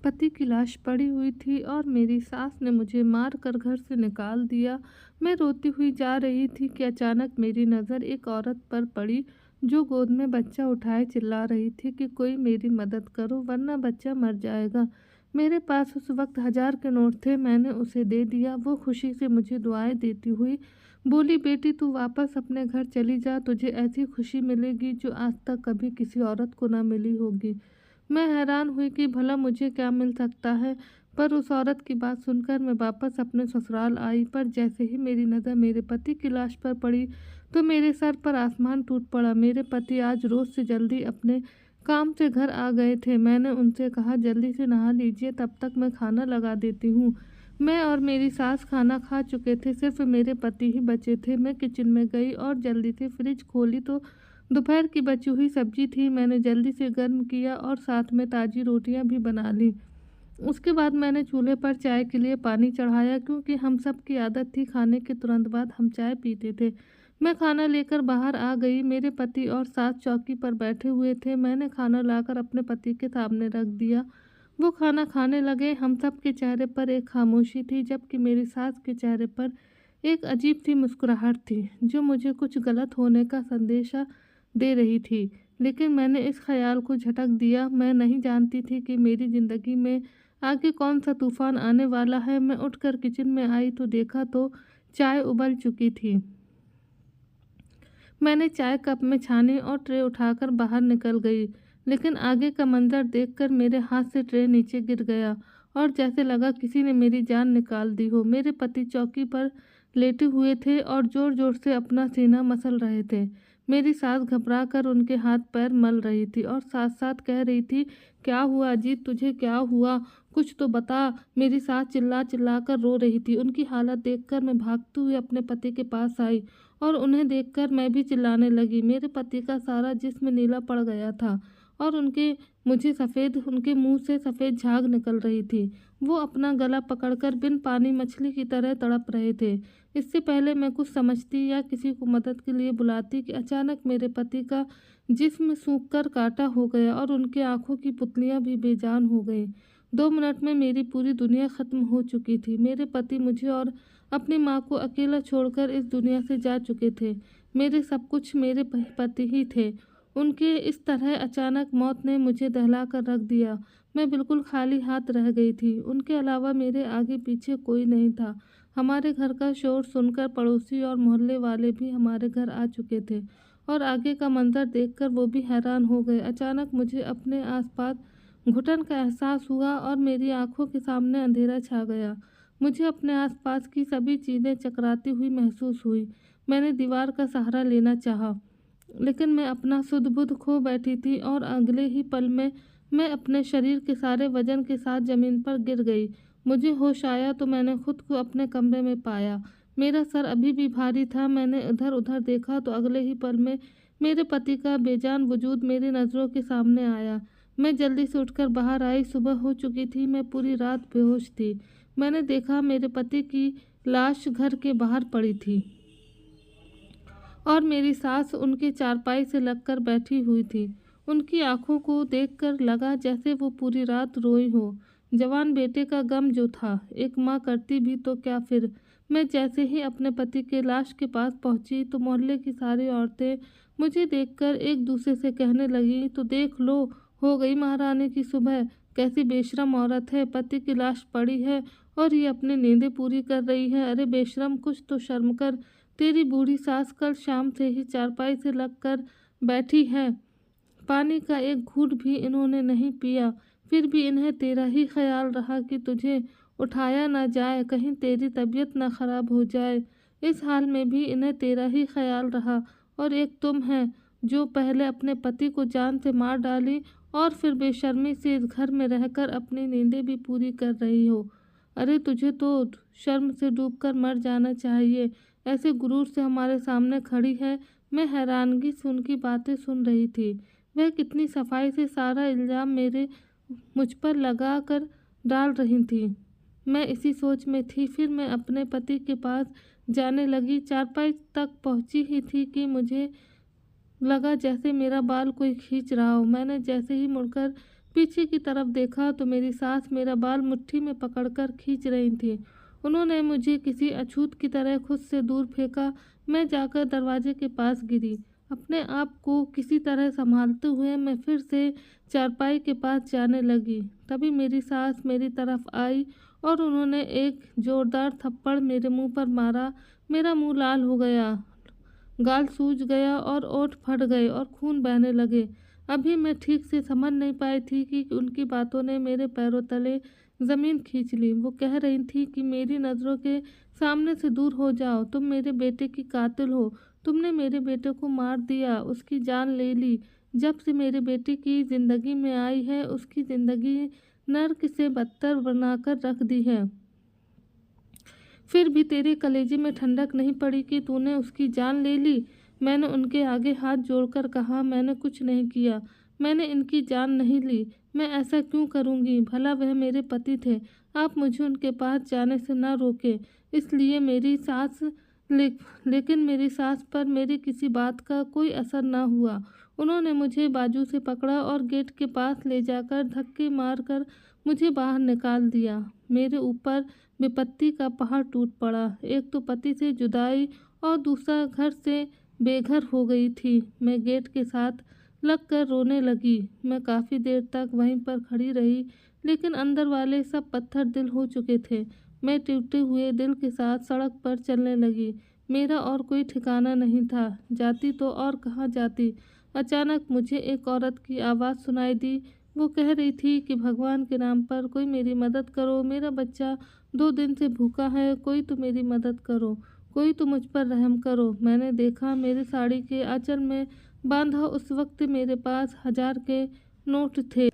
पति की लाश पड़ी हुई थी और मेरी सास ने मुझे मार कर घर से निकाल दिया। मैं रोती हुई जा रही थी कि अचानक मेरी नज़र एक औरत पर पड़ी जो गोद में बच्चा उठाए चिल्ला रही थी कि कोई मेरी मदद करो वरना बच्चा मर जाएगा। मेरे पास उस वक्त 1000 के नोट थे, मैंने उसे दे दिया। वो खुशी से मुझे दुआएं देती हुई बोली, बेटी तू वापस अपने घर चली जा, तुझे ऐसी खुशी मिलेगी जो आज तक कभी किसी औरत को ना मिली होगी। मैं हैरान हुई कि भला मुझे क्या मिल सकता है, पर उस औरत की बात सुनकर मैं वापस अपने ससुराल आई। पर जैसे ही मेरी नज़र मेरे पति की लाश पर पड़ी तो मेरे सर पर आसमान टूट पड़ा। मेरे पति आज रोज़ से जल्दी अपने काम से घर आ गए थे। मैंने उनसे कहा, जल्दी से नहा लीजिए, तब तक मैं खाना लगा देती हूँ। मैं और मेरी सास खाना खा चुके थे, सिर्फ मेरे पति ही बचे थे। मैं किचन में गई और जल्दी से फ्रिज खोली तो दोपहर की बची हुई सब्जी थी। मैंने जल्दी से गर्म किया और साथ में ताज़ी रोटियां भी बना ली। उसके बाद मैंने चूल्हे पर चाय के लिए पानी चढ़ाया, क्योंकि हम सब की आदत थी खाने के तुरंत बाद हम चाय पीते थे। मैं खाना लेकर बाहर आ गई। मेरे पति और सास चौकी पर बैठे हुए थे। मैंने खाना लाकर अपने पति के सामने रख दिया। वो खाना खाने लगे। हम सब के चेहरे पर एक खामोशी थी, जबकि मेरी सास के चेहरे पर एक अजीब सी मुस्कुराहट थी जो मुझे कुछ गलत होने का संदेशा दे रही थी। लेकिन मैंने इस ख्याल को झटक दिया। मैं नहीं जानती थी कि मेरी ज़िंदगी में आगे कौन सा तूफान आने वाला है। मैं उठकर किचन में आई तो देखा तो चाय उबल चुकी थी। मैंने चाय कप में छानी और ट्रे उठाकर बाहर निकल गई, लेकिन आगे का मंजर देखकर मेरे हाथ से ट्रे नीचे गिर गया और जैसे लगा किसी ने मेरी जान निकाल दी हो। मेरे पति चौकी पर लेटे हुए थे और जोर जोर से अपना सीना मसल रहे थे। मेरी सास घबरा कर उनके हाथ पैर मल रही थी और साथ साथ कह रही थी, क्या हुआ अजीत, तुझे क्या हुआ, कुछ तो बता। मेरी सास चिल्ला चिल्ला कर रो रही थी। उनकी हालत देखकर मैं भागते हुए अपने पति के पास आई और उन्हें देखकर मैं भी चिल्लाने लगी। मेरे पति का सारा जिस्म नीला पड़ गया था और उनके मुंह से सफ़ेद झाग निकल रही थी। वो अपना गला पकड़कर बिन पानी मछली की तरह तड़प रहे थे। इससे पहले मैं कुछ समझती या किसी को मदद के लिए बुलाती कि अचानक मेरे पति का जिस्म सूख कर काटा हो गया और उनके आंखों की पुतलियां भी बेजान हो गई। 2 मिनट में मेरी पूरी दुनिया ख़त्म हो चुकी थी। मेरे पति मुझे और अपनी माँ को अकेला छोड़कर इस दुनिया से जा चुके थे। मेरे सब कुछ मेरे पति ही थे। उनके इस तरह अचानक मौत ने मुझे दहला कर रख दिया। मैं बिल्कुल खाली हाथ रह गई थी। उनके अलावा मेरे आगे पीछे कोई नहीं था। हमारे घर का शोर सुनकर पड़ोसी और मोहल्ले वाले भी हमारे घर आ चुके थे और आगे का मंजर देखकर वो भी हैरान हो गए। अचानक मुझे अपने आसपास घुटन का एहसास हुआ और मेरी आंखों के सामने अंधेरा छा गया। मुझे अपने आसपास की सभी चीज़ें चकराती हुई महसूस हुई। मैंने दीवार का सहारा लेना चाहा, लेकिन मैं अपना सुध बुध खो बैठी थी और अगले ही पल में मैं अपने शरीर के सारे वजन के साथ ज़मीन पर गिर गई। मुझे होश आया तो मैंने खुद को अपने कमरे में पाया। मेरा सर अभी भी भारी था। मैंने इधर उधर देखा तो अगले ही पल में मेरे पति का बेजान वजूद मेरी नज़रों के सामने आया। मैं जल्दी से उठकर बाहर आई। सुबह हो चुकी थी। मैं पूरी रात बेहोश थी। मैंने देखा मेरे पति की लाश घर के बाहर पड़ी थी और मेरी सास उनकी चारपाई से लगकर बैठी हुई थी। उनकी आंखों को देखकर लगा जैसे वो पूरी रात रोई हो। जवान बेटे का गम जो था, एक माँ करती भी तो क्या फिर। मैं जैसे ही अपने पति के लाश के पास पहुंची तो मोहल्ले की सारी औरतें मुझे देखकर एक दूसरे से कहने लगी, तो देख लो, हो गई महारानी की सुबह। कैसी बेशरम औरत है, पति की लाश पड़ी है और ये अपनी नींदें पूरी कर रही है। अरे बेशरम, कुछ तो शर्म कर। तेरी बूढ़ी सास कल शाम से ही चारपाई से लगकर बैठी है। पानी का एक घूंट भी इन्होंने नहीं पिया। फिर भी इन्हें तेरा ही ख्याल रहा कि तुझे उठाया ना जाए, कहीं तेरी तबीयत ना खराब हो जाए। इस हाल में भी इन्हें तेरा ही ख्याल रहा। और एक तुम है जो पहले अपने पति को जान से मार डाली और फिर बेशर्मी से इस घर में रहकर अपनी नींदें भी पूरी कर रही हो। अरे तुझे तो शर्म से डूबकर मर जाना चाहिए। ऐसे गुरूर से हमारे सामने खड़ी है। मैं हैरानगी से उनकी बातें सुन रही थी। वह कितनी सफाई से सारा इल्ज़ाम मुझ पर लगा कर डाल रही थी। मैं इसी सोच में थी। फिर मैं अपने पति के पास जाने लगी। चारपाई तक पहुंची ही थी कि मुझे लगा जैसे मेरा बाल कोई खींच रहा हो। मैंने जैसे ही मुड़कर पीछे की तरफ देखा तो मेरी सास मेरा बाल मुट्ठी में पकड़कर खींच रही थी। उन्होंने मुझे किसी अछूत की तरह खुद से दूर फेंका। मैं जाकर दरवाजे के पास गिरी। अपने आप को किसी तरह संभालते हुए मैं फिर से चारपाई के पास जाने लगी। तभी मेरी सास मेरी तरफ आई और उन्होंने एक जोरदार थप्पड़ मेरे मुंह पर मारा। मेरा मुंह लाल हो गया, गाल सूज गया और ओंठ फट गए और खून बहने लगे। अभी मैं ठीक से समझ नहीं पाई थी कि उनकी बातों ने मेरे पैरों तले ज़मीन खींच ली। वो कह रही थी कि मेरी नज़रों के सामने से दूर हो जाओ, तुम मेरे बेटे की कातिल हो, तुमने मेरे बेटे को मार दिया, उसकी जान ले ली। जब से मेरे बेटे की ज़िंदगी में आई है, उसकी ज़िंदगी नर्क से बदतर बनाकर रख दी है। फिर भी तेरे कलेजे में ठंडक नहीं पड़ी कि तूने उसकी जान ले ली। मैंने उनके आगे हाथ जोड़कर कहा, मैंने कुछ नहीं किया, मैंने इनकी जान नहीं ली। मैं ऐसा क्यों करूंगी? भला वह मेरे पति थे। आप मुझे उनके पास जाने से न रोके। इसलिए मेरी सास ले, लेकिन मेरी सास पर मेरी किसी बात का कोई असर न हुआ। उन्होंने मुझे बाजू से पकड़ा और गेट के पास ले जाकर धक्के मारकर मुझे बाहर निकाल दिया। मेरे ऊपर विपत्ति का पहाड़ टूट पड़ा। एक तो पति से जुदाई और दूसरा घर से बेघर हो गई थी। मैं गेट के साथ लगकर रोने लगी। मैं काफ़ी देर तक वहीं पर खड़ी रही, लेकिन अंदर वाले सब पत्थर दिल हो चुके थे। मैं टूटे हुए दिल के साथ सड़क पर चलने लगी। मेरा और कोई ठिकाना नहीं था। जाती तो और कहाँ जाती। अचानक मुझे एक औरत की आवाज़ सुनाई दी। वो कह रही थी कि भगवान के नाम पर कोई मेरी मदद करो, मेरा बच्चा 2 दिन से भूखा है, कोई तो मेरी मदद करो, कोई तो मुझ पर रहम करो। मैंने देखा मेरी साड़ी के आंचल में बांधा उस वक्त मेरे पास 1000 के नोट थे।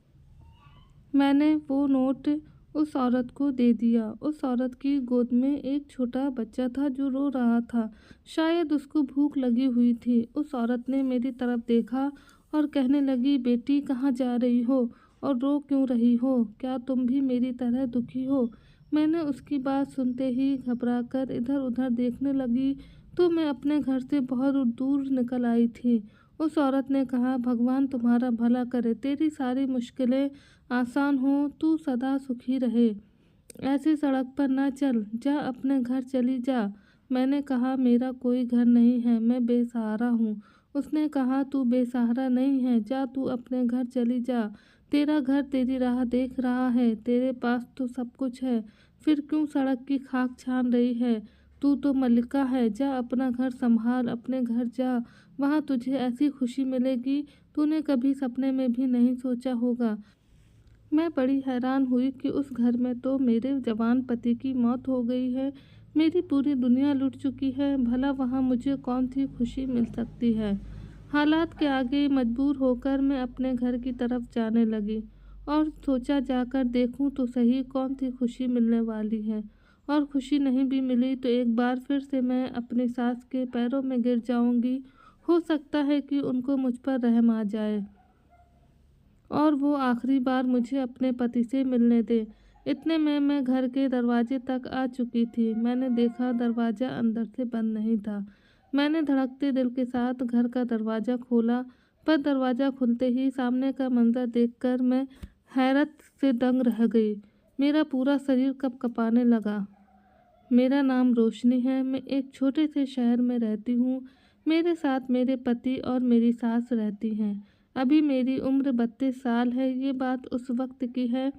मैंने वो नोट उस औरत को दे दिया। उस औरत की गोद में एक छोटा बच्चा था जो रो रहा था। शायद उसको भूख लगी हुई थी। उस औरत ने मेरी तरफ देखा और कहने लगी, बेटी कहाँ जा रही हो और रो क्यों रही हो? क्या तुम भी मेरी तरह दुखी हो? मैंने उसकी बात सुनते ही घबराकर इधर उधर देखने लगी तो मैं अपने घर से बहुत दूर निकल आई थी। उस औरत ने कहा, भगवान तुम्हारा भला करे, तेरी सारी मुश्किलें आसान हो, तू सदा सुखी रहे। ऐसे सड़क पर ना चल, जा अपने घर चली जा। मैंने कहा, मेरा कोई घर नहीं है, मैं बेसहारा हूँ। उसने कहा, तू बेसहारा नहीं है, जा तू अपने घर चली जा। तेरा घर तेरी राह देख रहा है, तेरे पास तो सब कुछ है, फिर क्यों सड़क की खाक छान रही है? तू तो मलिका है, जा अपना घर संभाल, अपने घर जा, वहाँ तुझे ऐसी खुशी मिलेगी तूने कभी सपने में भी नहीं सोचा होगा। मैं बड़ी हैरान हुई कि उस घर में तो मेरे जवान पति की मौत हो गई है, मेरी पूरी दुनिया लुट चुकी है, भला वहाँ मुझे कौन सी खुशी मिल सकती है। हालात के आगे मजबूर होकर मैं अपने घर की तरफ जाने लगी और सोचा जाकर देखूं तो सही कौन सी खुशी मिलने वाली है। और खुशी नहीं भी मिली तो एक बार फिर से मैं अपनी सास के पैरों में गिर जाऊंगी। हो सकता है कि उनको मुझ पर रहम आ जाए और वो आखिरी बार मुझे अपने पति से मिलने दे। इतने में मैं घर के दरवाजे तक आ चुकी थी। मैंने देखा दरवाज़ा अंदर से बंद नहीं था। मैंने धड़कते दिल के साथ घर का दरवाज़ा खोला, पर दरवाज़ा खुलते ही सामने का मंजर देखकर मैं हैरत से दंग रह गई। मेरा पूरा शरीर कँपकँपाने लगा। मेरा नाम रोशनी है। मैं एक छोटे से शहर में रहती हूँ। मेरे साथ मेरे पति और मेरी सास रहती हैं। अभी मेरी उम्र 32 साल है। ये बात उस वक्त की है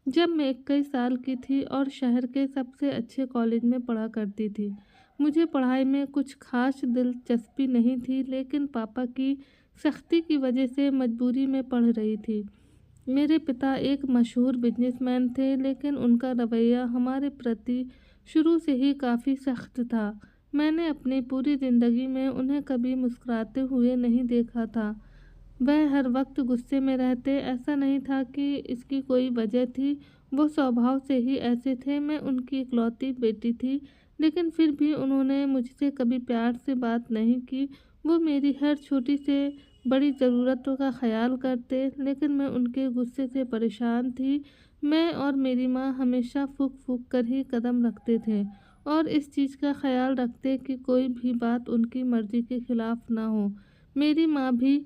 जब मैं 21 साल की थी और शहर के सबसे अच्छे कॉलेज में पढ़ा करती थी। मुझे पढ़ाई में कुछ खास दिलचस्पी नहीं थी, लेकिन पापा की सख्ती की वजह से मजबूरी में पढ़ रही थी। मेरे पिता एक मशहूर बिजनेसमैन थे, लेकिन उनका रवैया हमारे प्रति शुरू से ही काफ़ी सख्त था। मैंने अपनी पूरी ज़िंदगी में उन्हें कभी मुस्कुराते हुए नहीं देखा था। वह हर वक्त गुस्से में रहते। ऐसा नहीं था कि इसकी कोई वजह थी, वो स्वभाव से ही ऐसे थे। मैं उनकी इकलौती बेटी थी, लेकिन फिर भी उन्होंने मुझसे कभी प्यार से बात नहीं की। वो मेरी हर छोटी से बड़ी ज़रूरतों का ख्याल करते, लेकिन मैं उनके गुस्से से परेशान थी। मैं और मेरी माँ हमेशा फूँक फूँक कर ही कदम रखते थे और इस चीज़ का ख्याल रखते कि कोई भी बात उनकी मर्ज़ी के खिलाफ़ ना हो। मेरी माँ भी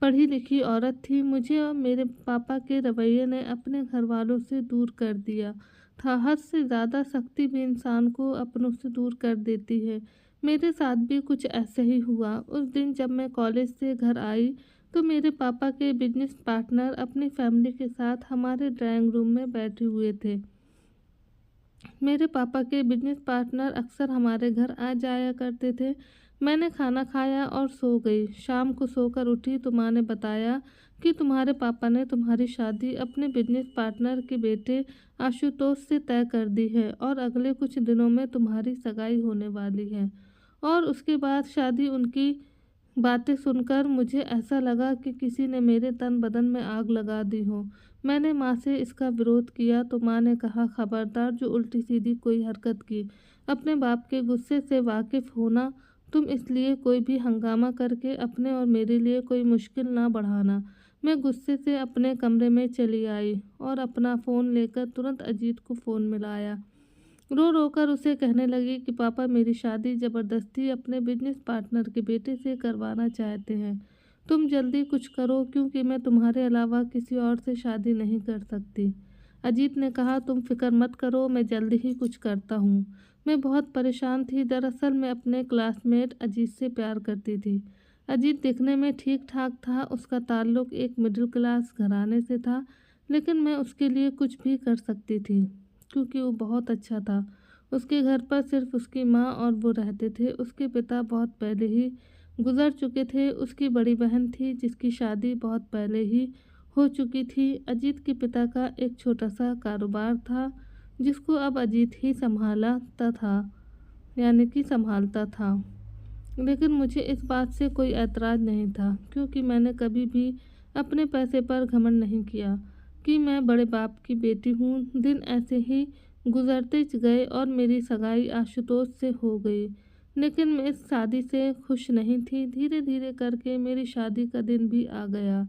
पढ़ी लिखी औरत थी। मुझे और मेरे पापा के रवैये ने अपने घर वालों से दूर कर दिया था। हद से ज़्यादा सख्ती भी इंसान को अपनों से दूर कर देती है। मेरे साथ भी कुछ ऐसे ही हुआ। उस दिन जब मैं कॉलेज से घर आई तो मेरे पापा के बिजनेस पार्टनर अपनी फैमिली के साथ हमारे ड्राइंग रूम में बैठे हुए थे। मेरे पापा के बिजनेस पार्टनर अक्सर हमारे घर आ जाया करते थे। मैंने खाना खाया और सो गई। शाम को सोकर उठी तो माँ ने बताया कि तुम्हारे पापा ने तुम्हारी शादी अपने बिजनेस पार्टनर के बेटे आशुतोष से तय कर दी है और अगले कुछ दिनों में तुम्हारी सगाई होने वाली है। और उसके बाद शादी उनकी बातें सुनकर मुझे ऐसा लगा कि किसी ने मेरे तन बदन में आग लगा दी हो। मैंने माँ से इसका विरोध किया तो माँ ने कहा, खबरदार जो उल्टी सीधी कोई हरकत की। अपने बाप के गुस्से से वाकिफ़ होना तुम, इसलिए कोई भी हंगामा करके अपने और मेरे लिए कोई मुश्किल ना बढ़ाना। मैं गुस्से से अपने कमरे में चली आई और अपना फ़ोन लेकर तुरंत अजीत को फ़ोन मिलाया। रो रो कर उसे कहने लगी कि पापा मेरी शादी ज़बरदस्ती अपने बिजनेस पार्टनर के बेटे से करवाना चाहते हैं। तुम जल्दी कुछ करो क्योंकि मैं तुम्हारे अलावा किसी और से शादी नहीं कर सकती। अजीत ने कहा, तुम फिक्र मत करो, मैं जल्दी ही कुछ करता हूँ। मैं बहुत परेशान थी। दरअसल मैं अपने क्लासमेट अजीत से प्यार करती थी। अजीत दिखने में ठीक ठाक था। उसका ताल्लुक़ एक मिडिल क्लास घराने से था, लेकिन मैं उसके लिए कुछ भी कर सकती थी क्योंकि वो बहुत अच्छा था। उसके घर पर सिर्फ उसकी माँ और वो रहते थे। उसके पिता बहुत पहले ही गुजर चुके थे। उसकी बड़ी बहन थी जिसकी शादी बहुत पहले ही हो चुकी थी। अजीत के पिता का एक छोटा सा कारोबार था जिसको अब अजीत ही संभालता था। लेकिन मुझे इस बात से कोई ऐतराज़ नहीं था क्योंकि मैंने कभी भी अपने पैसे पर घमंड नहीं किया कि मैं बड़े बाप की बेटी हूँ। दिन ऐसे ही गुजरते गए और मेरी सगाई आशुतोष से हो गई, लेकिन मैं इस शादी से खुश नहीं थी। धीरे धीरे करके मेरी शादी का दिन भी आ गया।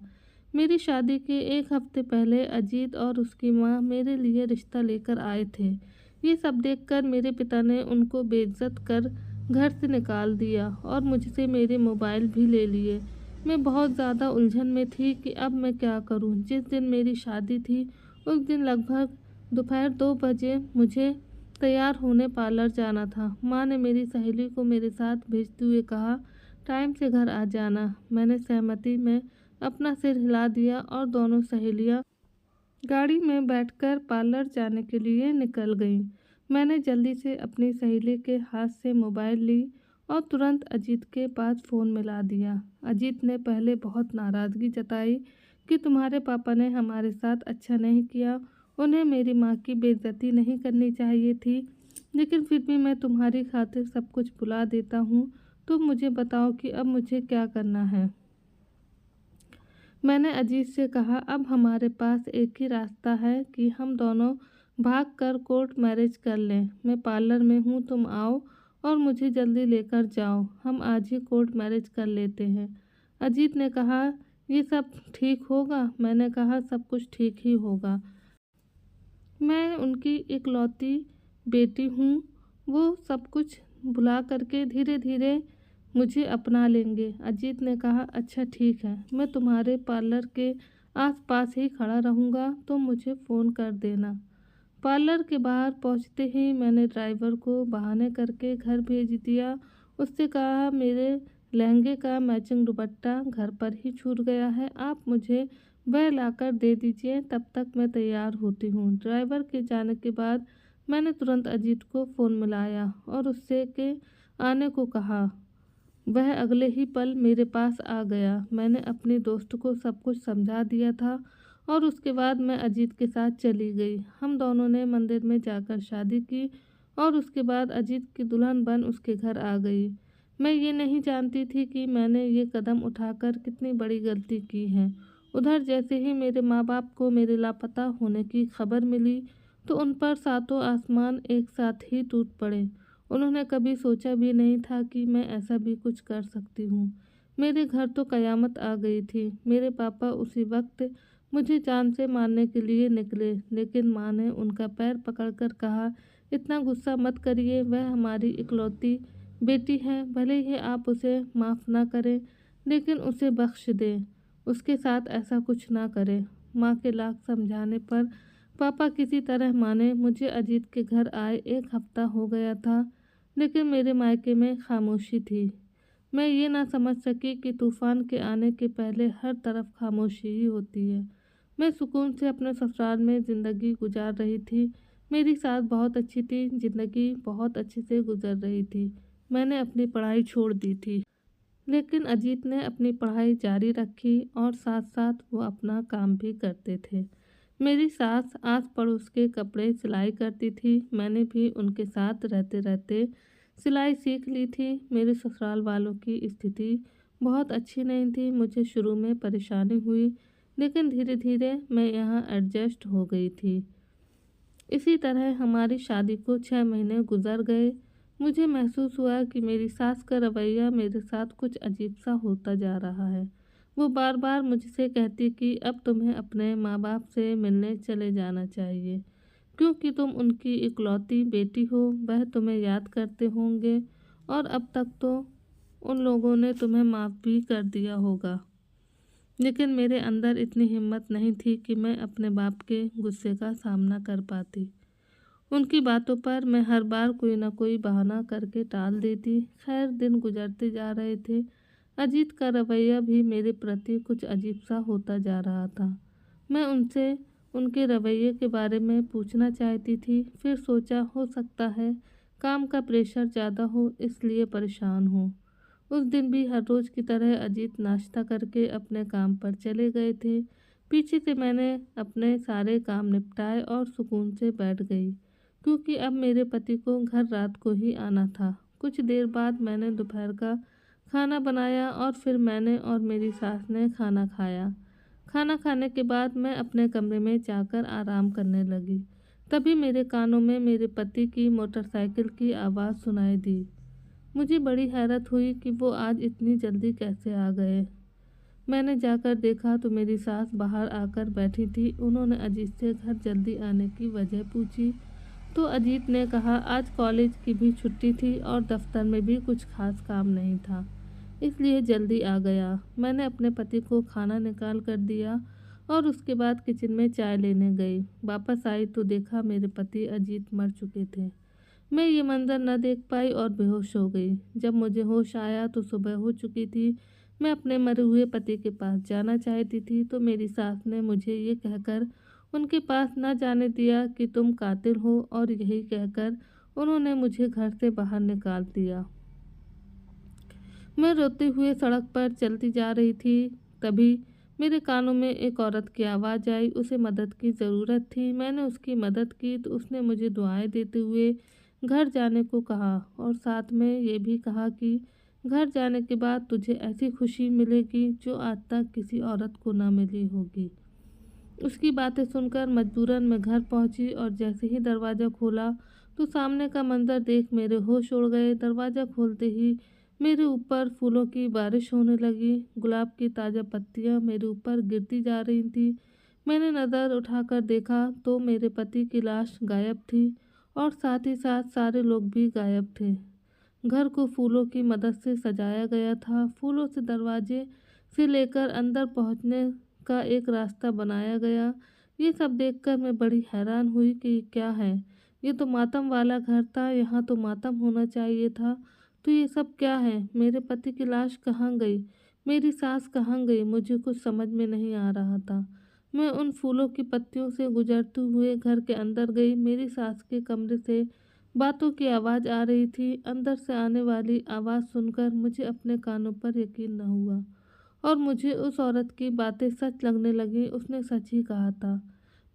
मेरी शादी के एक हफ्ते पहले अजीत और उसकी माँ मेरे लिए रिश्ता लेकर आए थे। ये सब देखकर मेरे पिता ने उनको बेइज्जत कर घर से निकाल दिया और मुझसे मेरे मोबाइल भी ले लिए। मैं बहुत ज़्यादा उलझन में थी कि अब मैं क्या करूं। जिस दिन मेरी शादी थी उस दिन लगभग दोपहर 2 बजे मुझे तैयार होने पार्लर जाना था। माँ ने मेरी सहेली को मेरे साथ भेजते हुए कहा, टाइम से घर आ जाना। मैंने सहमति में अपना सिर हिला दिया और दोनों सहेलियाँ गाड़ी में बैठकर पार्लर जाने के लिए निकल गईं। मैंने जल्दी से अपनी सहेली के हाथ से मोबाइल ली और तुरंत अजीत के पास फ़ोन मिला दिया। अजीत ने पहले बहुत नाराज़गी जताई कि तुम्हारे पापा ने हमारे साथ अच्छा नहीं किया, उन्हें मेरी माँ की बेइज्जती नहीं करनी चाहिए थी, लेकिन फिर भी मैं तुम्हारी खातिर सब कुछ भुला देता हूँ। तुम मुझे बताओ कि अब मुझे क्या करना है। मैंने अजीत से कहा, अब हमारे पास एक ही रास्ता है कि हम दोनों भागकर कोर्ट मैरिज कर लें। मैं पार्लर में हूँ, तुम आओ और मुझे जल्दी लेकर जाओ। हम आज ही कोर्ट मैरिज कर लेते हैं। अजीत ने कहा, ये सब ठीक होगा? मैंने कहा, सब कुछ ठीक ही होगा। मैं उनकी इकलौती बेटी हूँ। वो सब कुछ भुला करके धीरे धीरे मुझे अपना लेंगे। अजीत ने कहा, अच्छा ठीक है, मैं तुम्हारे पार्लर के आसपास ही खड़ा रहूँगा, तुम मुझे फ़ोन कर देना। पार्लर के बाहर पहुँचते ही मैंने ड्राइवर को बहाने करके घर भेज दिया। उससे कहा, मेरे लहंगे का मैचिंग दुपट्टा घर पर ही छूट गया है, आप मुझे वह लाकर दे दीजिए, तब तक मैं तैयार होती हूँ। ड्राइवर के जाने के बाद मैंने तुरंत अजीत को फ़ोन मिलाया और उससे के आने को कहा। वह अगले ही पल मेरे पास आ गया। मैंने अपने दोस्त को सब कुछ समझा दिया था और उसके बाद मैं अजीत के साथ चली गई। हम दोनों ने मंदिर में जाकर शादी की और उसके बाद अजीत की दुल्हन बन उसके घर आ गई। मैं ये नहीं जानती थी कि मैंने ये कदम उठाकर कितनी बड़ी गलती की है। उधर जैसे ही मेरे माँ बाप को मेरे लापता होने की खबर मिली तो उन पर सातों आसमान एक साथ ही टूट पड़े। उन्होंने कभी सोचा भी नहीं था कि मैं ऐसा भी कुछ कर सकती हूँ। मेरे घर तो कयामत आ गई थी। मेरे पापा उसी वक्त मुझे जान से मारने के लिए निकले, लेकिन माँ ने उनका पैर पकड़कर कहा, इतना गुस्सा मत करिए, वह हमारी इकलौती बेटी है। भले ही आप उसे माफ़ ना करें, लेकिन उसे बख्श दें। उसके साथ ऐसा कुछ ना करें। माँ के लाख समझाने पर पापा किसी तरह माने। मुझे अजीत के घर आए 1 हफ्ता हो गया था, लेकिन मेरे मायके में खामोशी थी। मैं ये ना समझ सकी कि तूफान के आने के पहले हर तरफ खामोशी ही होती है। मैं सुकून से अपने ससुराल में ज़िंदगी गुजार रही थी। मेरी सास बहुत अच्छी थी, ज़िंदगी बहुत अच्छे से गुजर रही थी। मैंने अपनी पढ़ाई छोड़ दी थी, लेकिन अजीत ने अपनी पढ़ाई जारी रखी और साथ-साथ वो अपना काम भी करते थे। मेरी सास आस-पड़ोस के कपड़े सिलाई करती थी। मैंने भी उनके साथ रहते-रहते सिलाई सीख ली थी। मेरे ससुराल वालों की स्थिति बहुत अच्छी नहीं थी। मुझे शुरू में परेशानी हुई, लेकिन धीरे-धीरे मैं यहाँ एडजस्ट हो गई थी। इसी तरह हमारी शादी को 6 महीने गुजर गए। मुझे महसूस हुआ कि मेरी सास का रवैया मेरे साथ कुछ अजीब सा होता जा रहा है। वो बार बार मुझसे कहती कि अब तुम्हें अपने माँ बाप से मिलने चले जाना चाहिए, क्योंकि तुम उनकी इकलौती बेटी हो। वह तुम्हें याद करते होंगे और अब तक तो उन लोगों ने तुम्हें माफ़ भी कर दिया होगा। लेकिन मेरे अंदर इतनी हिम्मत नहीं थी कि मैं अपने बाप के गुस्से का सामना कर पाती। उनकी बातों पर मैं हर बार कोई न कोई बहाना करके टाल देती। खैर, दिन गुजरते जा रहे थे। अजीत का रवैया भी मेरे प्रति कुछ अजीब सा होता जा रहा था। मैं उनसे उनके रवैये के बारे में पूछना चाहती थी, फिर सोचा हो सकता है काम का प्रेशर ज़्यादा हो, इसलिए परेशान हो। उस दिन भी हर रोज़ की तरह अजीत नाश्ता करके अपने काम पर चले गए थे। पीछे से मैंने अपने सारे काम निपटाए और सुकून से बैठ गई, क्योंकि अब मेरे पति को घर रात को ही आना था। कुछ देर बाद मैंने दोपहर का खाना बनाया और फिर मैंने और मेरी सास ने खाना खाया। खाना खाने के बाद मैं अपने कमरे में जाकर आराम करने लगी। तभी मेरे कानों में मेरे पति की मोटरसाइकिल की आवाज़ सुनाई दी। मुझे बड़ी हैरत हुई कि वो आज इतनी जल्दी कैसे आ गए। मैंने जाकर देखा तो मेरी सास बाहर आकर बैठी थी। उन्होंने अजीत से घर जल्दी आने की वजह पूछी, तो अजीत ने कहा आज कॉलेज की भी छुट्टी थी और दफ्तर में भी कुछ खास काम नहीं था, इसलिए जल्दी आ गया। मैंने अपने पति को खाना निकाल कर दिया और उसके बाद किचन में चाय लेने गई। वापस आई तो देखा मेरे पति अजीत मर चुके थे। मैं ये मंजर न देख पाई और बेहोश हो गई। जब मुझे होश आया तो सुबह हो चुकी थी। मैं अपने मरे हुए पति के पास जाना चाहती थी तो मेरी सास ने मुझे ये कहकर उनके पास न जाने दिया कि तुम कातिल हो, और यही कहकर उन्होंने मुझे घर से बाहर निकाल दिया। मैं रोते हुए सड़क पर चलती जा रही थी। तभी मेरे कानों में एक औरत की आवाज़ आई। उसे मदद की ज़रूरत थी। मैंने उसकी मदद की तो उसने मुझे दुआएं देते हुए घर जाने को कहा और साथ में ये भी कहा कि घर जाने के बाद तुझे ऐसी खुशी मिलेगी जो आज तक किसी औरत को ना मिली होगी। उसकी बातें सुनकर मजबूरन मैं घर पहुंची और जैसे ही दरवाज़ा खोला तो सामने का मंजर देख मेरे होश उड़ गए। दरवाज़ा खोलते ही मेरे ऊपर फूलों की बारिश होने लगी। गुलाब की ताज़ा पत्तियां मेरे ऊपर गिरती जा रही थी। मैंने नज़र उठाकर देखा तो मेरे पति की लाश गायब थी और साथ ही साथ सारे लोग भी गायब थे। घर को फूलों की मदद से सजाया गया था। फूलों से दरवाजे से लेकर अंदर पहुंचने का एक रास्ता बनाया गया। ये सब देखकर मैं बड़ी हैरान हुई कि ये क्या है। ये तो मातम वाला घर था, यहाँ तो मातम होना चाहिए था। तो ये सब क्या है? मेरे पति की लाश कहाँ गई? मेरी सास कहाँ गई? मुझे कुछ समझ में नहीं आ रहा था। मैं उन फूलों की पत्तियों से गुजरते हुए घर के अंदर गई। मेरी सास के कमरे से बातों की आवाज़ आ रही थी। अंदर से आने वाली आवाज़ सुनकर मुझे अपने कानों पर यकीन न हुआ और मुझे उस औरत की बातें सच लगने लगी। उसने सच ही कहा था।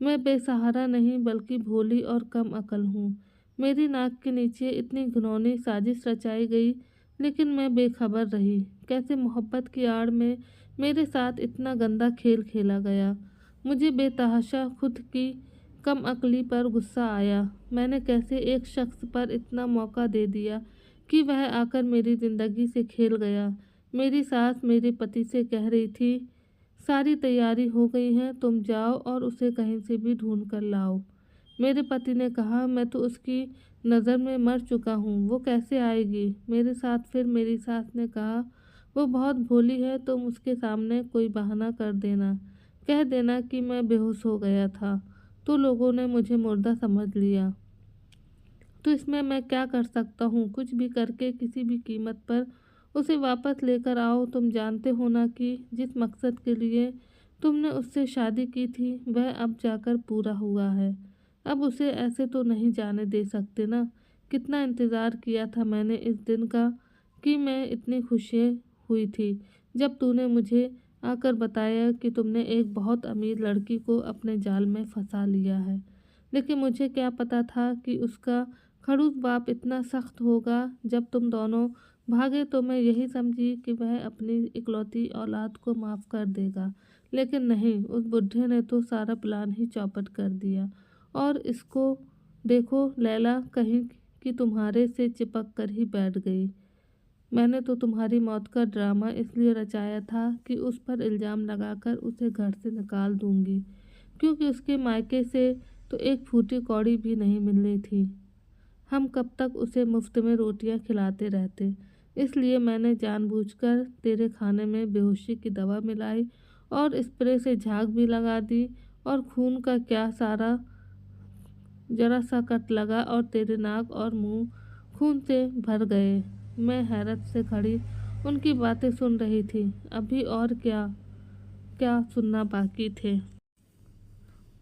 मैं बेसहारा नहीं बल्कि भोली और कम अकल हूँ। मेरी नाक के नीचे इतनी घिनौनी साजिश रचाई गई, लेकिन मैं बेखबर रही। कैसे मोहब्बत की आड़ में मेरे साथ इतना गंदा खेल खेला गया। मुझे बेतहाशा खुद की कम अकली पर गुस्सा आया। मैंने कैसे एक शख्स पर इतना मौका दे दिया कि वह आकर मेरी ज़िंदगी से खेल गया। मेरी सास मेरे पति से कह रही थी, सारी तैयारी हो गई है, तुम जाओ और उसे कहीं से भी ढूंढ कर लाओ। मेरे पति ने कहा, मैं तो उसकी नज़र में मर चुका हूँ, वो कैसे आएगी मेरे साथ? फिर मेरी सास ने कहा, वो बहुत भोली है, तुम उसके सामने कोई बहाना कर देना, कह देना कि मैं बेहोश हो गया था, तो लोगों ने मुझे मुर्दा समझ लिया। तो इसमें मैं क्या कर सकता हूँ? कुछ भी करके किसी भी कीमत पर उसे वापस लेकर आओ। तुम जानते हो ना कि जिस मकसद के लिए तुमने उससे शादी की थी वह अब जाकर पूरा हुआ है। अब उसे ऐसे तो नहीं जाने दे सकते ना। कितना इंतज़ार किया था मैंने इस दिन का, कि मैं इतनी खुशी हुई थी जब तूने मुझे आकर बताया कि तुमने एक बहुत अमीर लड़की को अपने जाल में फंसा लिया है। लेकिन मुझे क्या पता था कि उसका खड़ूस बाप इतना सख्त होगा। जब तुम दोनों भागे तो मैं यही समझी कि वह अपनी इकलौती औलाद को माफ़ कर देगा, लेकिन नहीं, उस बुढ़े ने तो सारा प्लान ही चौपट कर दिया। और इसको देखो लैला, कहीं कि तुम्हारे से चिपक कर ही बैठ गई। मैंने तो तुम्हारी मौत का ड्रामा इसलिए रचाया था कि उस पर इल्ज़ाम लगाकर उसे घर से निकाल दूंगी, क्योंकि उसके मायके से तो एक फूटी कौड़ी भी नहीं मिलनी थी। हम कब तक उसे मुफ्त में रोटियां खिलाते रहते। इसलिए मैंने जानबूझकर तेरे खाने में बेहोशी की दवा मिलाई और स्प्रे से झाग भी लगा दी, और खून का क्या सारा जरा सा कट लगा और तेरे नाक और मुंह खून से भर गए। मैं हैरत से खड़ी उनकी बातें सुन रही थी। अभी और क्या क्या सुनना बाकी थे।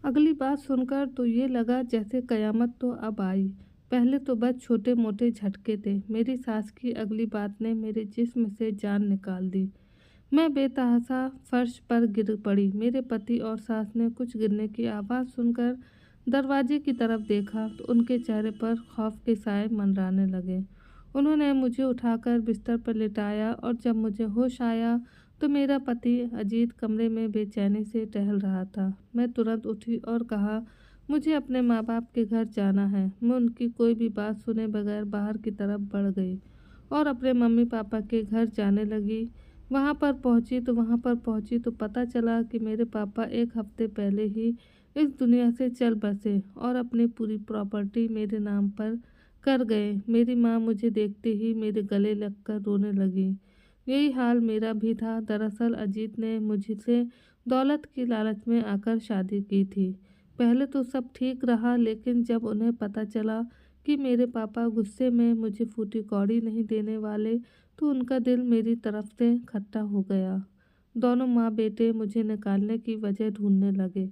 अगली बात सुनकर तो ये लगा जैसे कयामत तो अब आई। पहले तो बस छोटे मोटे झटके थे। मेरी सास की अगली बात ने मेरे जिस्म से जान निकाल दी। मैं बेतहासा फर्श पर गिर पड़ी। मेरे पति और सास ने कुछ गिरने की आवाज़ सुनकर दरवाजे की तरफ देखा तो उनके चेहरे पर खौफ के साए मंडराने लगे। उन्होंने मुझे उठाकर बिस्तर पर लिटाया और जब मुझे होश आया तो मेरा पति अजीत कमरे में बेचैनी से टहल रहा था। मैं तुरंत उठी और कहा, मुझे अपने माँ बाप के घर जाना है। मैं उनकी कोई भी बात सुने बगैर बाहर की तरफ बढ़ गई और अपने मम्मी पापा के घर जाने लगी। वहाँ पर पहुँची तो पता चला कि मेरे पापा एक हफ्ते पहले ही इस दुनिया से चल बसे और अपनी पूरी प्रॉपर्टी मेरे नाम पर कर गए। मेरी माँ मुझे देखते ही मेरे गले लगकर रोने लगी। यही हाल मेरा भी था। दरअसल अजीत ने मुझसे दौलत की लालच में आकर शादी की थी। पहले तो सब ठीक रहा, लेकिन जब उन्हें पता चला कि मेरे पापा गुस्से में मुझे फूटी कौड़ी नहीं देने वाले तो उनका दिल मेरी तरफ से खट्टा हो गया। दोनों माँ बेटे मुझे निकालने की वजह ढूंढने लगे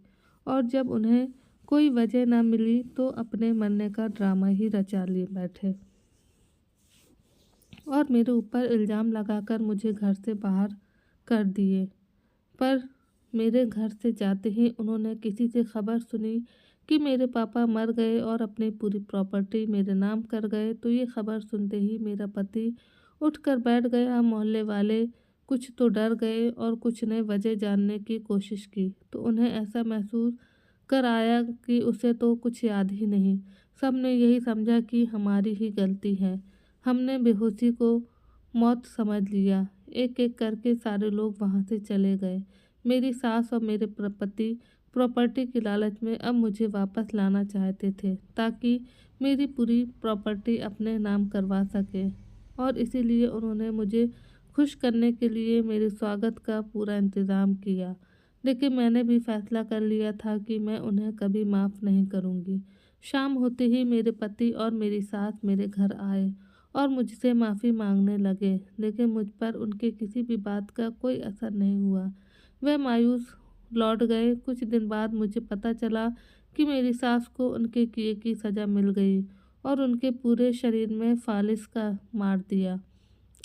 और जब उन्हें कोई वजह न मिली तो अपने मरने का ड्रामा ही रचा लिए बैठे और मेरे ऊपर इल्ज़ाम लगाकर मुझे घर से बाहर कर दिए। पर मेरे घर से जाते ही उन्होंने किसी से खबर सुनी कि मेरे पापा मर गए और अपनी पूरी प्रॉपर्टी मेरे नाम कर गए तो ये खबर सुनते ही मेरा पति उठकर बैठ गया। मोहल्ले वाले कुछ तो डर गए और कुछ ने वजह जानने की कोशिश की तो उन्हें ऐसा महसूस कर आया कि उसे तो कुछ याद ही नहीं। सब ने यही समझा कि हमारी ही गलती है। हमने बेहोशी को मौत समझ लिया। एक एक करके सारे लोग वहाँ से चले गए। मेरी सास और मेरे पति प्रॉपर्टी की लालच में अब मुझे वापस लाना चाहते थे ताकि मेरी पूरी प्रॉपर्टी अपने नाम करवा सके, और इसीलिए उन्होंने मुझे खुश करने के लिए मेरे स्वागत का पूरा इंतज़ाम किया। लेकिन मैंने भी फैसला कर लिया था कि मैं उन्हें कभी माफ़ नहीं करूँगी। शाम होते ही मेरे पति और मेरी सास मेरे घर आए और मुझसे माफ़ी मांगने लगे, लेकिन मुझ पर उनके किसी भी बात का कोई असर नहीं हुआ। वह मायूस लौट गए। कुछ दिन बाद मुझे पता चला कि मेरी सास को उनके किए की सज़ा मिल गई और उनके पूरे शरीर में फालिस का मार दिया।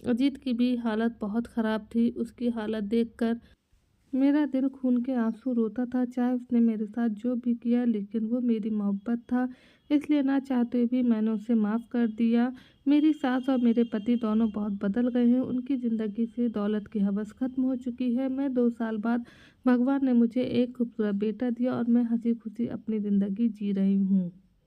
अजीत की भी हालत बहुत ख़राब थी। उसकी हालत देखकर मेरा दिल खून के आंसू रोता था। चाहे उसने मेरे साथ जो भी किया, लेकिन वो मेरी मोहब्बत था, इसलिए ना चाहते हुए भी मैंने उसे माफ़ कर दिया। मेरी सास और मेरे पति दोनों बहुत बदल गए हैं। उनकी ज़िंदगी से दौलत की हवस ख़त्म हो चुकी है। मैं 2 साल बाद भगवान ने मुझे एक खूबसूरत बेटा दिया और मैं हंसी खुशी अपनी ज़िंदगी जी रही हूँ।